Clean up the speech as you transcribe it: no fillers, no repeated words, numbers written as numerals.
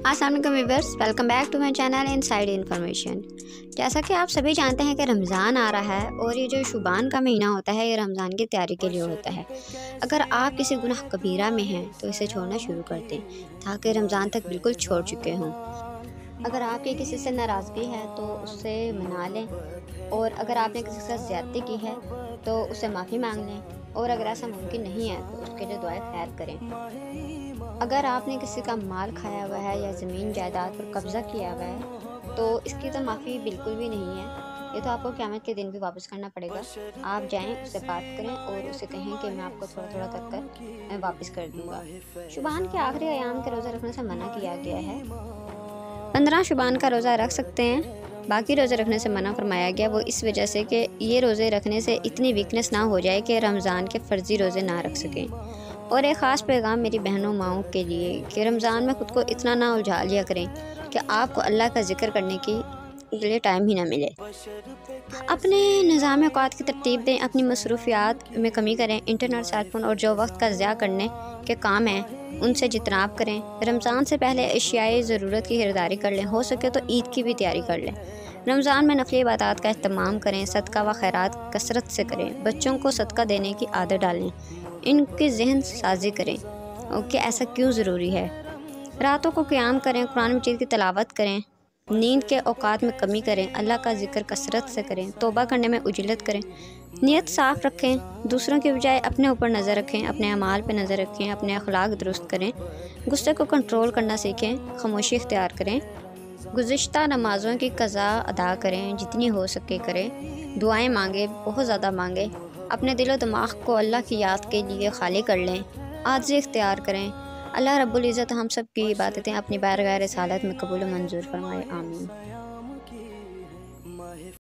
अस्सलाम वालेकुम viewers, welcome back to my channel inside information. जैसा कि आप सभी जानते हैं कि रमज़ान आ रहा है और ये जो शुबान का महीना होता है ये रमज़ान की तैयारी के लिए होता है। अगर आप किसी गुनाह कबीरा में हैं तो इसे छोड़ना शुरू कर दें ताकि रमज़ान तक बिल्कुल छोड़ चुके हों। अगर आपकी किसी से नाराज़गी है तो उससे मना लें, और अगर आपने किसी के साथ ज़्यादती की है तो उससे माफ़ी मांग लें, और अगर ऐसा मुमकिन नहीं है तो उसके लिए दुआए खैर करें। अगर आपने किसी का माल खाया हुआ है या ज़मीन जायदाद पर कब्ज़ा किया हुआ है तो इसकी तो माफ़ी बिल्कुल भी नहीं है, ये तो आपको क़यामत के दिन भी वापस करना पड़ेगा। आप जाएं, उससे बात करें और उसे कहें कि मैं आपको थोड़ा थोड़ा कर मैं वापस कर दूंगा। शुबान के आखिरी अयाम के रोज़ा रखने से मना किया गया है। 15 शुबान का रोज़ा रख सकते हैं, बाकी रोज़े रखने से मना फरमाया गया। वो इस वजह से कि ये रोज़े रखने से इतनी वीकनेस ना हो जाए कि रमज़ान के फ़र्ज़ी रोज़े ना रख सकें। और एक ख़ास पैगाम मेरी बहनों माओं के लिए कि रमज़ान में ख़ुद को इतना ना उलझा लिया करें कि आपको अल्लाह का ज़िक्र करने की लिए टाइम ही ना मिले। अपने निज़ाम औक़ात की तरतीब दें, अपनी मसरूफ़ियात में कमी करें। इंटरनेट, सेलफ़ोन और जो वक्त का ज़िया करने के काम हैं उनसे जितनाब करें। रमज़ान से पहले अशियाए ज़रूरत की खरीदारी कर लें, हो सके तो ईद की भी तैयारी कर लें। रमज़ान में नफ़ली इबादत का अहतमाम करें, सदका व खैरात कसरत से करें। बच्चों को सदका देने की आदत डालें, इनकी ज़हन साज़ी करें कि ऐसा क्यों ज़रूरी है। रातों को क़याम करें, कुरान मजीद की तिलावत करें, नींद के औक़ात में कमी करें, अल्लाह का ज़िक्र कसरत से करें, तौबा करने में उजलत करें, नीयत साफ़ रखें, दूसरों की बजाय अपने ऊपर नज़र रखें, अपने अमाल पे नज़र रखें, अपने अखलाक दुरुस्त करें, गुस्से को कंट्रोल करना सीखें, खामोशी इख्तियार करें, गुज़िश्ता नमाज़ों की क़ज़ा अदा करें, जितनी हो सके करें, दुआएं मांगे, बहुत ज़्यादा मांगे, अपने दिल और दिमाग को अल्लाह की याद के लिए खाली कर लें, आजिज़ी इख्तियार करें। अल्लाह रब्बुल इज़्ज़त हम सब की इबादतें अपनी बारगाह रिसालत में कबूल मंजूर फरमाए, आमीन।